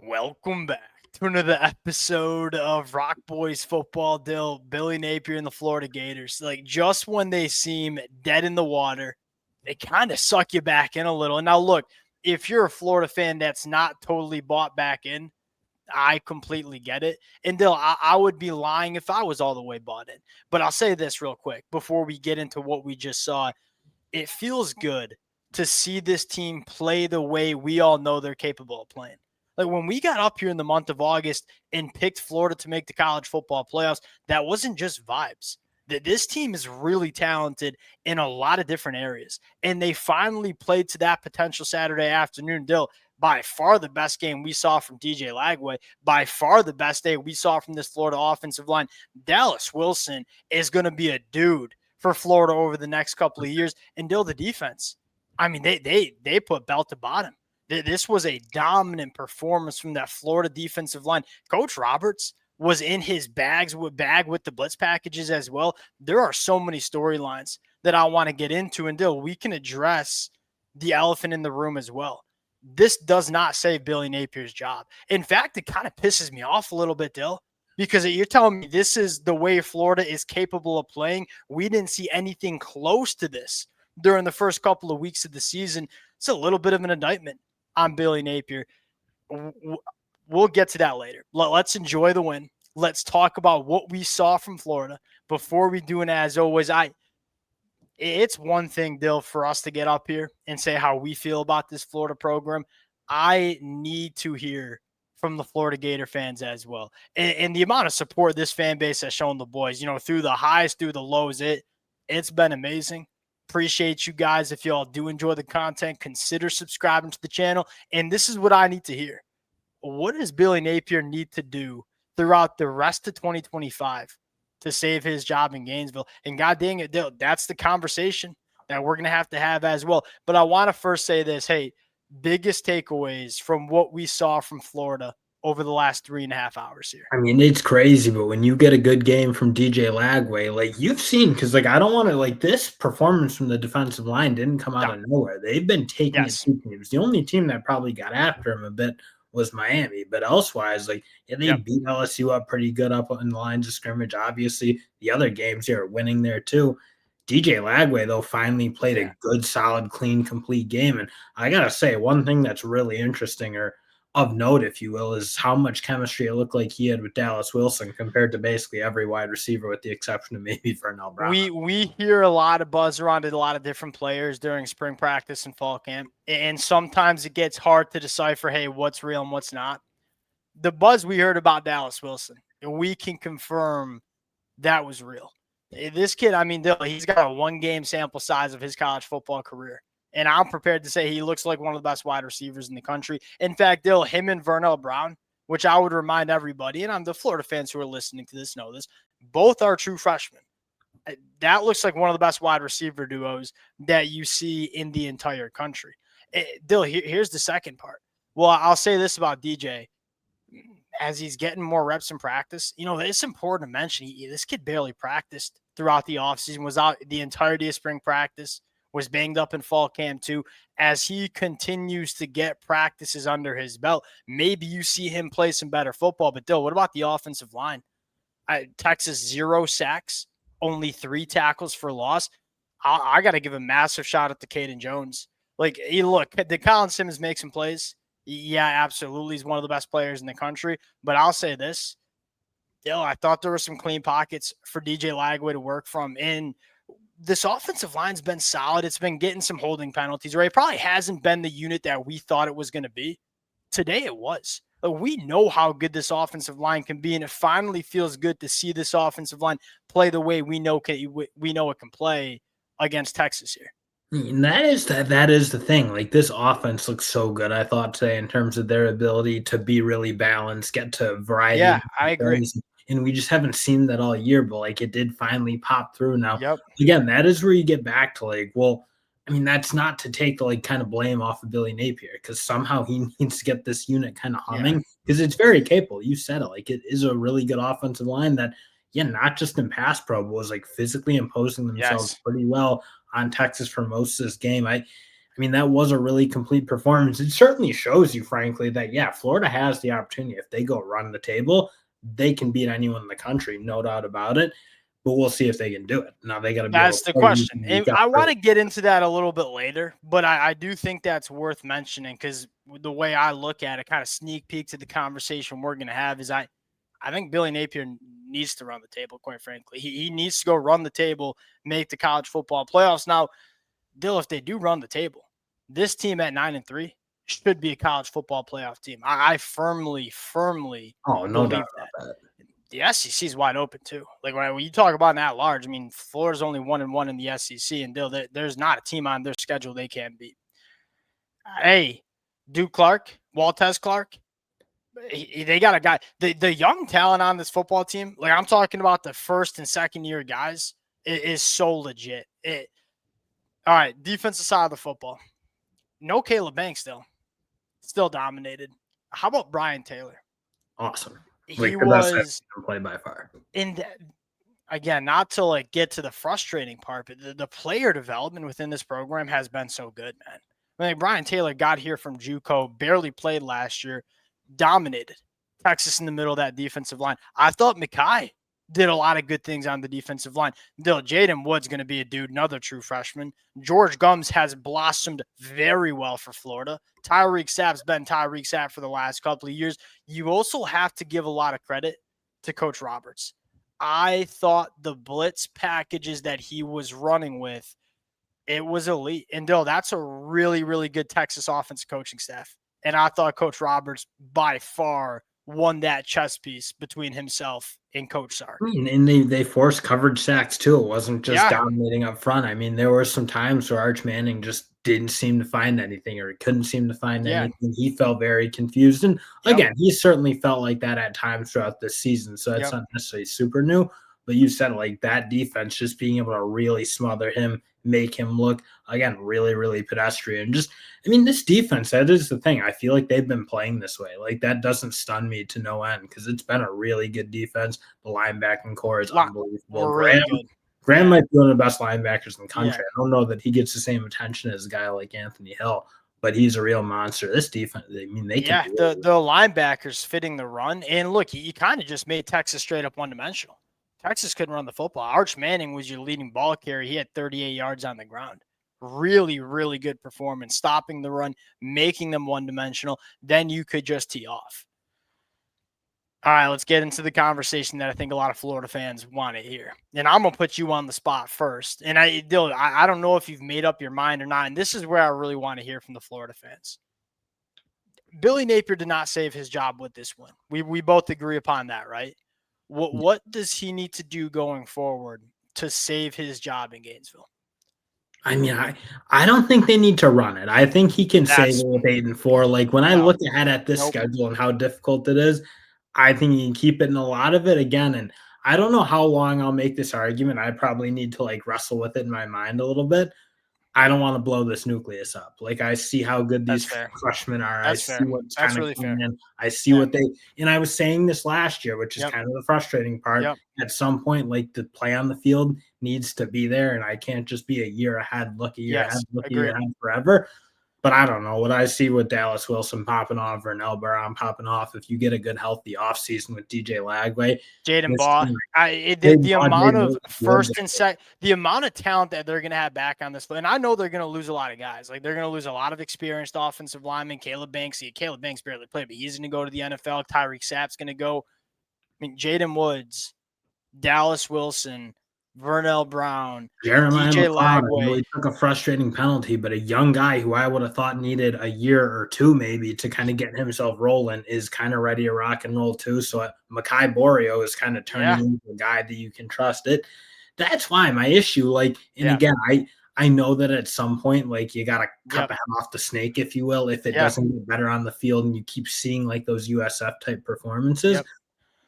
Welcome back to another episode of Rock Boys Football. Billy Napier and the Florida Gators. Like, just when they seem dead in the water, they kind of suck you back in a little. And now look, if you're a Florida fan that's not totally bought back in, I completely get it. And I would be lying if I was all the way bought in. But I'll say this real quick before we get into what we just saw. It feels good to see this team play the way we all know they're capable of playing. Like, when we got up here in the month of August and picked Florida to make the college football playoffs, that wasn't just vibes. That this team is really talented in a lot of different areas. And they finally played to that potential Saturday afternoon. By far the best game we saw from DJ Lagway, by far the best day we saw from this Florida offensive line. Dallas Wilson is going to be a dude for Florida over the next couple of years. And the defense, I mean, they put belt to bottom. This was a dominant performance from that Florida defensive line. Coach Roberts was in his bag with the blitz packages as well. There are so many storylines that I want to get into, and we can address the elephant in the room as well. This does not save Billy Napier's job. In fact, it kind of pisses me off a little bit, Dill, because you're telling me this is the way Florida is capable of playing. We didn't see anything close to this during the first couple of weeks of the season. It's a little bit of an indictment on Billy Napier. We'll get to that later. Let's enjoy the win. Let's talk about what we saw from Florida before we do. And as always, it's one thing, Dill, for us to get up here and say how we feel about this Florida program. I need to hear from the Florida Gator fans as well. And the amount of support this fan base has shown the boys, through the highs, through the lows, it's been amazing. Appreciate you guys. If y'all do enjoy the content, consider subscribing to the channel. And this is what I need to hear. What does Billy Napier need to do throughout the rest of 2025 to save his job in Gainesville? And God dang it, that's the conversation that we're going to have as well. But I want to first say this. Hey, biggest takeaways from what we saw from Florida over the last 3.5 hours here. I mean, it's crazy, but when you get a good game from DJ Lagway, like you've seen, because I don't want to this performance from the defensive line didn't come out of nowhere. They've been taking it to teams. The only team that probably got after him a bit was Miami, but elsewise, they beat LSU up pretty good up in the lines of scrimmage. Obviously, the other games they are winning there too. DJ Lagway, though, finally played a good, solid, clean, complete game. And I got to say, one thing that's really interesting or of note, if you will, is how much chemistry it looked like he had with Dallas Wilson compared to basically every wide receiver, with the exception of maybe Vernell Brown. We hear a lot of buzz around a lot of different players during spring practice and fall camp, and sometimes it gets hard to decipher, hey, what's real and what's not. The buzz we heard about Dallas Wilson, we can confirm that was real. This kid, I mean, he's got a 1-game sample size of his college football career. And I'm prepared to say he looks like one of the best wide receivers in the country. In fact, him and Vernell Brown, which I would remind everybody, and the Florida fans who are listening to this know this, both are true freshmen. That looks like one of the best wide receiver duos that you see in the entire country. Here's the second part. Well, I'll say this about DJ. As he's getting more reps in practice, it's important to mention this kid barely practiced throughout the offseason, was out the entirety of spring practice, was banged up in fall camp too. As he continues to get practices under his belt, maybe you see him play some better football. But what about the offensive line? Texas 0 sacks, only 3 tackles for loss. I got to give a massive shout out to Caden Jones. Did Colin Simmons make some plays? Yeah, absolutely. He's one of the best players in the country. But I'll say this. I thought there were some clean pockets for DJ Lagway to work from. And this offensive line's been solid. It's been getting some holding penalties, right? It probably hasn't been the unit that we thought it was going to be. Today it was. We know how good this offensive line can be, and it finally feels good to see this offensive line play the way we know it can play against Texas here. And that is the thing. This offense looks so good, I thought today, in terms of their ability to be really balanced, get to variety. Yeah, I agree. And we just haven't seen that all year, but it did finally pop through. Now, Yep. Again, that is where you get back to that's not to take the kind of blame off of Billy Napier, because somehow he needs to get this unit kind of humming, because it's very capable. You said it, it is a really good offensive line that, not just in pass pro, but was physically imposing themselves pretty well on Texas for most of this game. I I mean, that was a really complete performance. It certainly shows you, frankly, that, yeah, Florida has the opportunity. If they go run the table, they can beat anyone in the country, no doubt about it. But we'll see if they can do it. Now they got to be able That's to the play week question. in, And week out. I want to get into that a little bit later, but I do think that's worth mentioning because the way I look at it, kind of sneak peek to the conversation we're going to have, is I think Billy Napier needs to run the table, quite frankly. He needs to go run the table, make the college football playoffs. Now, Dill, if they do run the table, this team at 9-3 should be a college football playoff team. I firmly Oh, no doubt believe that. about that. The SEC is wide open too. Like when you talk about that large, I mean, Florida's only 1-1 in the SEC, and Dill, there's not a team on their schedule they can't beat. Hey, Duke Clark, Waltez Clark, they got a guy. The young talent on this football team, like I'm talking about the first and second year guys, is so legit. All right, defensive side of the football. No Caleb Banks still dominated. How about Brian Taylor? Awesome. He The best was play by far. in the, again, not to like get to the frustrating part, but the player development within this program has been so good, man. I mean, Brian Taylor got here from JUCO, barely played last year, dominated Texas in the middle of that defensive line. I thought Mekhi did a lot of good things on the defensive line. Jaden Wood's going to be a dude, another true freshman. George Gums has blossomed very well for Florida. Tyreek Sapp's been Tyreek Sapp for the last couple of years. You also have to give a lot of credit to Coach Roberts. I thought the blitz packages that he was running with, it was elite. And Dill, that's a really, really good Texas offensive coaching staff. And I thought Coach Roberts by far won that chess piece between himself and Coach Sark. I mean, and they forced coverage sacks too. It wasn't just dominating up front. I mean, there were some times where Arch Manning just didn't seem to find anything, or he couldn't seem to find anything. He felt very confused. And again, he certainly felt like that at times throughout this season. So that's not necessarily super new. But you said like that defense just being able to really smother him, make him look, again, really, really pedestrian. Just, I mean, this defense, that is the thing. I feel like they've been playing this way. Like that doesn't stun me to no end because it's been a really good defense. The linebacking core is unbelievable. Graham might be one of the best linebackers in the country. I don't know that he gets the same attention as a guy like Anthony Hill, but he's a real monster. This defense, I mean, they can. The linebackers fitting the run. And look, he kind of just made Texas straight up one-dimensional. Texas couldn't run the football. Arch Manning was your leading ball carrier. He had 38 yards on the ground. Really, really good performance, stopping the run, making them one-dimensional. Then you could just tee off. All right, let's get into the conversation that I think a lot of Florida fans want to hear. And I'm going to put you on the spot first. And I don't know if you've made up your mind or not. And this is where I really want to hear from the Florida fans. Billy Napier did not save his job with this win. We both agree upon that, right? What does he need to do going forward to save his job in Gainesville? I mean, I don't think they need to run it. I think he can save it with 8-4. Like when I look ahead at this schedule and how difficult it is, I think you can keep it in a lot of it again. And I don't know how long I'll make this argument. I probably need to like wrestle with it in my mind a little bit. I don't want to blow this nucleus up. Like I see how good these freshmen are. I see what's kind of coming in. I see what and I was saying this last year, which is kind of the frustrating part. At some point, like the play on the field needs to be there, and I can't just be a year ahead, look a year ahead, look a year ahead forever. But I don't know what I see with Dallas Wilson popping off or Vernell Brown popping off. If you get a good, healthy offseason with DJ Lagway, Jaden Baugh, the amount of first and second, the amount of talent that they're going to have back on this, and I know they're going to lose a lot of guys. Like they're going to lose a lot of experienced offensive linemen. Caleb Banks barely played, but he's going to go to the NFL. Tyreek Sapp's going to go. I mean, Jaden Woods, Dallas Wilson, Vernell Brown, Jeremiah DJ McLeod Lagway. Really took a frustrating penalty, but a young guy who I would have thought needed a year or two maybe to kind of get himself rolling is kind of ready to rock and roll too. So Mekhi Borio is kind of turning into a guy that you can trust. That's why my issue. Like, and again, I know that at some point, like you got to cut the head off the snake, if you will, if it doesn't get better on the field and you keep seeing like those USF type performances.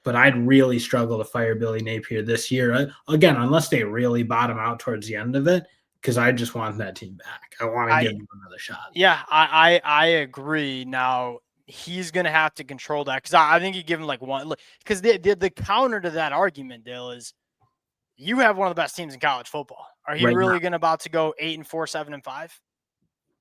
But I'd really struggle to fire Billy Napier this year. Again, unless they really bottom out towards the end of it, because I just want that team back. I want to give them another shot. Yeah, I agree. Now, he's going to have to control that because I think you give him like one. Because the counter to that argument, Dale, is you have one of the best teams in college football. Are you really going to about to go 8-4, 7-5?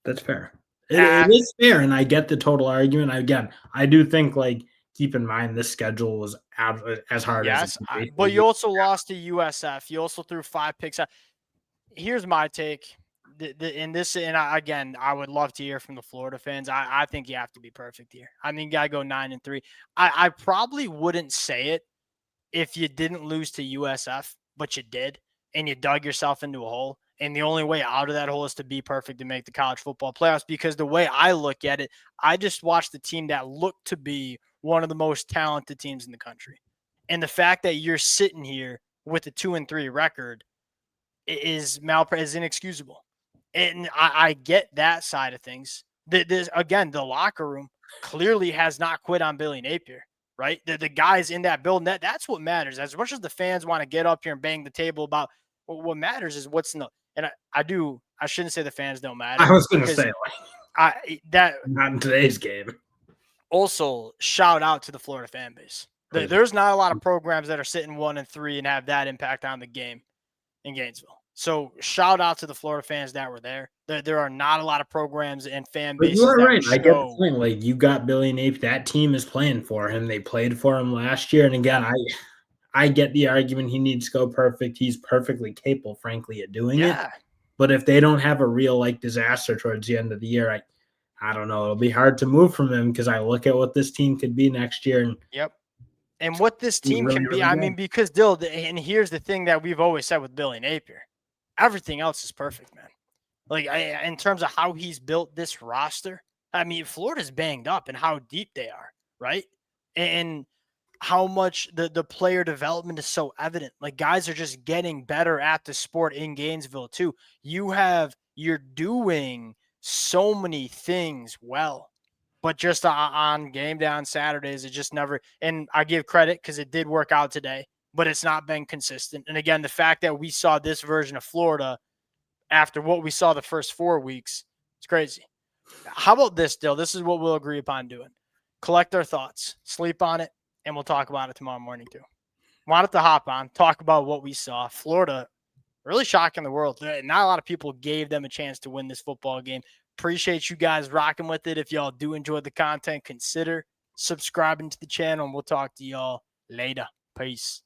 That's fair. It is fair, and I get the total argument. Again, I do think, like, keep in mind this schedule was as hard as it Yes, can be. but you also lost to USF. You also threw 5 picks. Here's my take. Again, I would love to hear from the Florida fans. I think you have to be perfect here. I mean, you got to go 9-3. I probably wouldn't say it if you didn't lose to USF, but you did, and you dug yourself into a hole. And the only way out of that hole is to be perfect to make the college football playoffs. Because the way I look at it, I just watched the team that looked to be one of the most talented teams in the country. And the fact that you're sitting here with a 2-3 record is inexcusable. And I get that side of things. Again, the locker room clearly has not quit on Billy Napier, right? The guys in that building, that's what matters. As much as the fans want to get up here and bang the table about what matters is what's in the, and I shouldn't say the fans don't matter. I was going to say, not in today's game. Also, shout out to the Florida fan base. There's not a lot of programs that are sitting 1-3 and have that impact on the game in Gainesville. So shout out to the Florida fans that were there. There are not a lot of programs and fan bases. You are right. I get the point. Like, you got Billy Napier. That team is playing for him. They played for him last year. And again, I get the argument he needs to go perfect. He's perfectly capable, frankly, of doing it. But if they don't have a real disaster towards the end of the year, I don't know. It'll be hard to move from him because I look at what this team could be next year. And what this team can be. I mean, because Dill, and here's the thing that we've always said with Billy Napier. Everything else is perfect, man. Like, in terms of how he's built this roster, I mean, Florida's banged up and how deep they are, right? And how much the player development is so evident. Like, guys are just getting better at the sport in Gainesville, too. You're doing so many things well. But just on game day on Saturdays, it just never – and I give credit because it did work out today, but it's not been consistent. And again, the fact that we saw this version of Florida after what we saw the first 4 weeks, it's crazy. How about this, Dill? This is what we'll agree upon doing. Collect our thoughts, sleep on it, and we'll talk about it tomorrow morning too. Wanted to hop on, talk about what we saw. Florida, really shocking the world. Not a lot of people gave them a chance to win this football game. Appreciate you guys rocking with it. If y'all do enjoy the content, consider subscribing to the channel, and we'll talk to y'all later. Peace.